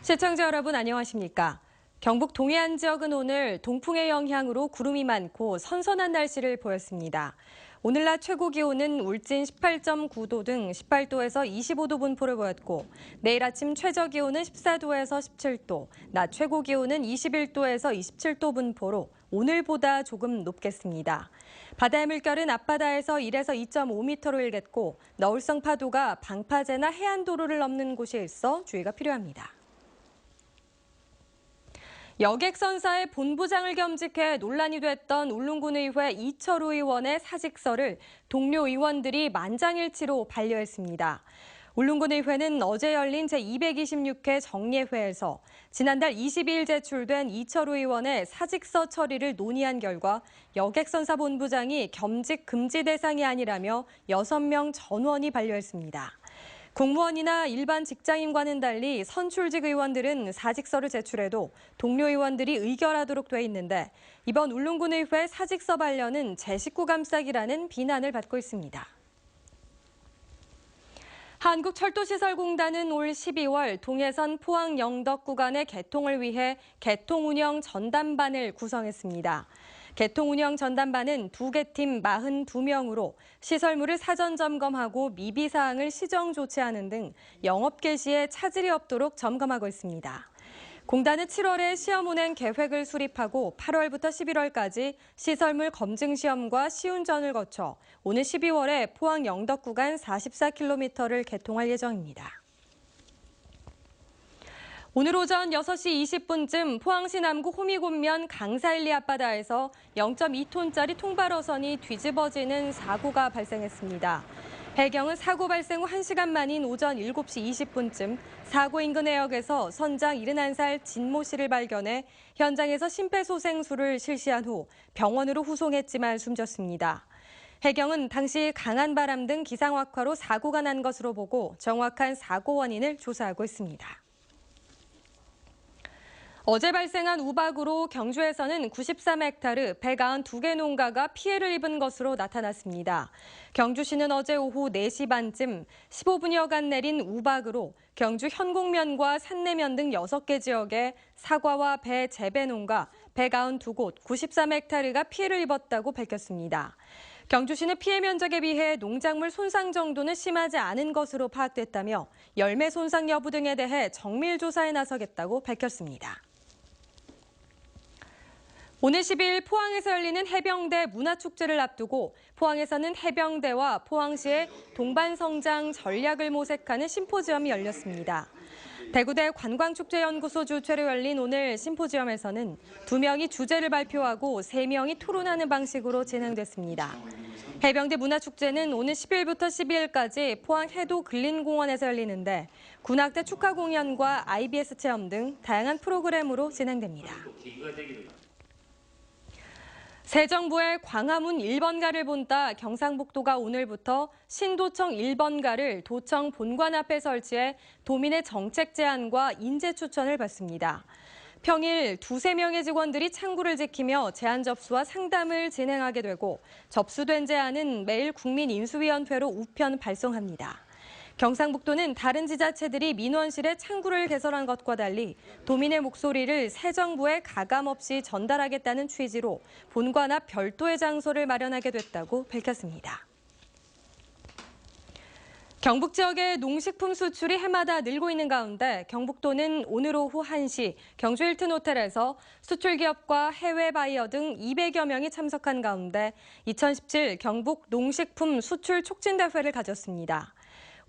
시청자 여러분 안녕하십니까? 경북 동해안 지역은 오늘 동풍의 영향으로 구름이 많고 선선한 날씨를 보였습니다. 오늘 낮 최고 기온은 울진 18.9도 등 18도에서 25도 분포를 보였고 내일 아침 최저 기온은 14도에서 17도, 낮 최고 기온은 21도에서 27도 분포로 오늘보다 조금 높겠습니다. 바다의 물결은 앞바다에서 1에서 2.5m로 일겠고 너울성 파도가 방파제나 해안도로를 넘는 곳이 있어 주의가 필요합니다. 여객선사의 본부장을 겸직해 논란이 됐던 울릉군의회 이철우 의원의 사직서를 동료 의원들이 만장일치로 반려했습니다. 울릉군의회는 어제 열린 제226회 정례회에서 지난달 22일 제출된 이철우 의원의 사직서 처리를 논의한 결과 여객선사 본부장이 겸직 금지 대상이 아니라며 6명 전원이 반려했습니다. 공무원이나 일반 직장인과는 달리 선출직 의원들은 사직서를 제출해도 동료 의원들이 의결하도록 돼 있는데 이번 울릉군의회 사직서 반려는 제 식구 감싸기라는 비난을 받고 있습니다. 한국철도시설공단은 올 12월 동해선 포항 영덕 구간의 개통을 위해 개통운영 전담반을 구성했습니다. 개통운영 전담반은 2개 팀 42명으로 시설물을 사전 점검하고 미비 사항을 시정 조치하는 등 영업 개시에 차질이 없도록 점검하고 있습니다. 공단은 7월에 시험 운행 계획을 수립하고 8월부터 11월까지 시설물 검증 시험과 시운전을 거쳐 오는 12월에 포항 영덕 구간 44km를 개통할 예정입니다. 오늘 오전 6시 20분쯤 포항시 남구 호미곶면 강사일리 앞바다에서 0.2톤짜리 통발어선이 뒤집어지는 사고가 발생했습니다. 배경은 사고 발생 후 1시간 만인 오전 7시 20분쯤 사고 인근 해역에서 선장 71살 진모 씨를 발견해 현장에서 심폐소생술을 실시한 후 병원으로 후송했지만 숨졌습니다. 해경은 당시 강한 바람 등 기상 악화로 사고가 난 것으로 보고 정확한 사고 원인을 조사하고 있습니다. 어제 발생한 우박으로 경주에서는 93헥타르 192개 농가가 피해를 입은 것으로 나타났습니다. 경주시는 어제 오후 4시 반쯤 15분여간 내린 우박으로 경주 현곡면과 산내면 등 6개 지역에 사과와 배 재배 농가 192곳 93헥타르가 피해를 입었다고 밝혔습니다. 경주시는 피해 면적에 비해 농작물 손상 정도는 심하지 않은 것으로 파악됐다며 열매 손상 여부 등에 대해 정밀 조사에 나서겠다고 밝혔습니다. 오늘 10일 포항에서 열리는 해병대 문화축제를 앞두고 포항에서는 해병대와 포항시의 동반성장 전략을 모색하는 심포지엄이 열렸습니다. 대구대 관광축제연구소 주최로 열린 오늘 심포지엄에서는 2명이 주제를 발표하고 3명이 토론하는 방식으로 진행됐습니다. 해병대 문화축제는 오늘 10일부터 12일까지 포항 해도 근린공원에서 열리는데 군악대 축하 공연과 IBS 체험 등 다양한 프로그램으로 진행됩니다. 새 정부의 광화문 1번가를 본따 경상북도가 오늘부터 신도청 1번가를 도청 본관 앞에 설치해 도민의 정책 제안과 인재 추천을 받습니다. 평일 2~3명의 직원들이 창구를 지키며 제안 접수와 상담을 진행하게 되고 접수된 제안은 매일 국민인수위원회로 우편 발송합니다. 경상북도는 다른 지자체들이 민원실에 창구를 개설한 것과 달리 도민의 목소리를 새 정부에 가감없이 전달하겠다는 취지로 본관 앞 별도의 장소를 마련하게 됐다고 밝혔습니다. 경북 지역의 농식품 수출이 해마다 늘고 있는 가운데 경북도는 오늘 오후 1시 경주 힐튼 호텔에서 수출 기업과 해외 바이어 등 200여 명이 참석한 가운데 2017 경북 농식품 수출 촉진대회를 가졌습니다.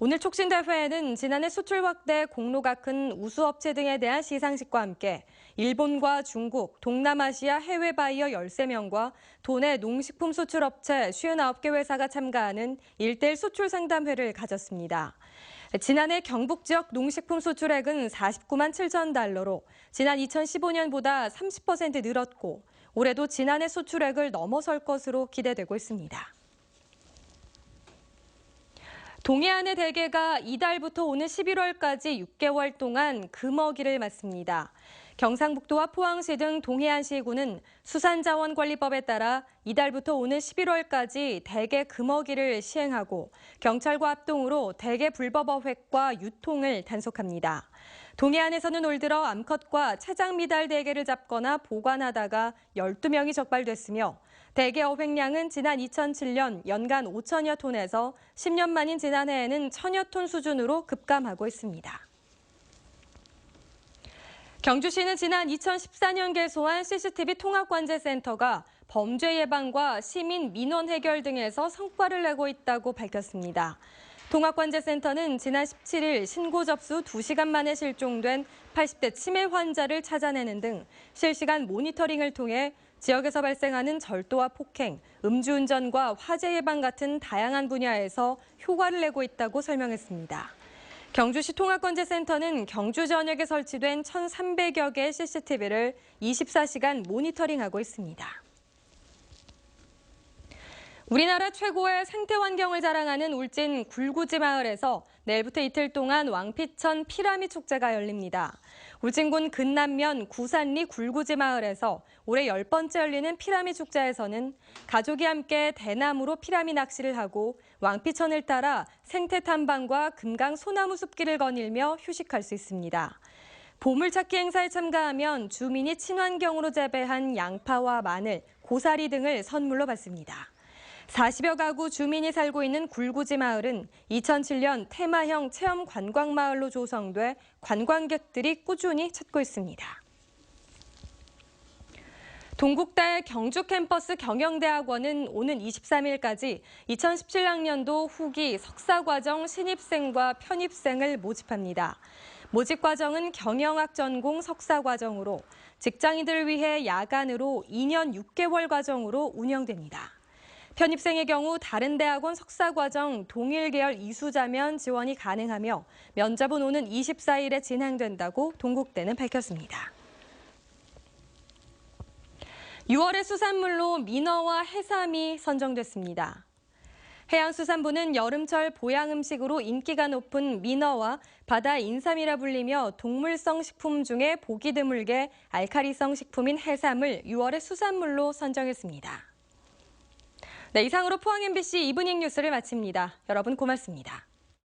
오늘 촉진대회에는 지난해 수출 확대 공로가 큰 우수업체 등에 대한 시상식과 함께 일본과 중국, 동남아시아 해외 바이어 13명과 도내 농식품 수출업체 59개 회사가 참가하는 1대1 수출 상담회를 가졌습니다. 지난해 경북 지역 농식품 수출액은 49만 7천 달러로 지난 2015년보다 30% 늘었고 올해도 지난해 수출액을 넘어설 것으로 기대되고 있습니다. 동해안의 대게가 이달부터 오는 11월까지 6개월 동안 금어기를 맞습니다. 경상북도와 포항시 등 동해안시군은 수산자원관리법에 따라 이달부터 오는 11월까지 대게 금어기를 시행하고 경찰과 합동으로 대게 불법 어획과 유통을 단속합니다. 동해안에서는 올 들어 암컷과 차장미달 대게를 잡거나 보관하다가 12명이 적발됐으며 대게 어획량은 지난 2007년 연간 5천여 톤에서 10년 만인 지난해에는 1,000여 톤 수준으로 급감하고 있습니다. 경주시는 지난 2014년 개소한 CCTV 통합관제센터가 범죄 예방과 시민 민원 해결 등에서 성과를 내고 있다고 밝혔습니다. 통합관제센터는 지난 17일 신고 접수 2시간 만에 실종된 80대 치매 환자를 찾아내는 등 실시간 모니터링을 통해 지역에서 발생하는 절도와 폭행, 음주운전과 화재 예방 같은 다양한 분야에서 효과를 내고 있다고 설명했습니다. 경주시 통합관제센터는 경주 전역에 설치된 1,300여 개의 CCTV를 24시간 모니터링하고 있습니다. 우리나라 최고의 생태 환경을 자랑하는 울진 굴구지 마을에서 내일부터 이틀 동안 왕피천 피라미 축제가 열립니다. 울진군 근남면 구산리 굴구지 마을에서 올해 10번째 열리는 피라미 축제에서는 가족이 함께 대나무로 피라미 낚시를 하고 왕피천을 따라 생태 탐방과 금강 소나무 숲길을 거닐며 휴식할 수 있습니다. 보물찾기 행사에 참가하면 주민이 친환경으로 재배한 양파와 마늘, 고사리 등을 선물로 받습니다. 40여 가구 주민이 살고 있는 굴구지 마을은 2007년 테마형 체험 관광마을로 조성돼 관광객들이 꾸준히 찾고 있습니다. 동국대 경주 캠퍼스 경영대학원은 오는 23일까지 2017학년도 후기 석사과정 신입생과 편입생을 모집합니다. 모집 과정은 경영학 전공 석사과정으로 직장인들을 위해 야간으로 2년 6개월 과정으로 운영됩니다. 편입생의 경우 다른 대학원 석사과정 동일 계열 이수자면 지원이 가능하며 면접은 오는 24일에 진행된다고 동국대는 밝혔습니다. 6월의 수산물로 민어와 해삼이 선정됐습니다. 해양수산부는 여름철 보양음식으로 인기가 높은 민어와 바다 인삼이라 불리며 동물성 식품 중에 보기 드물게 알카리성 식품인 해삼을 6월의 수산물로 선정했습니다. 네, 이상으로 포항 MBC 이브닝 뉴스를 마칩니다. 여러분 고맙습니다.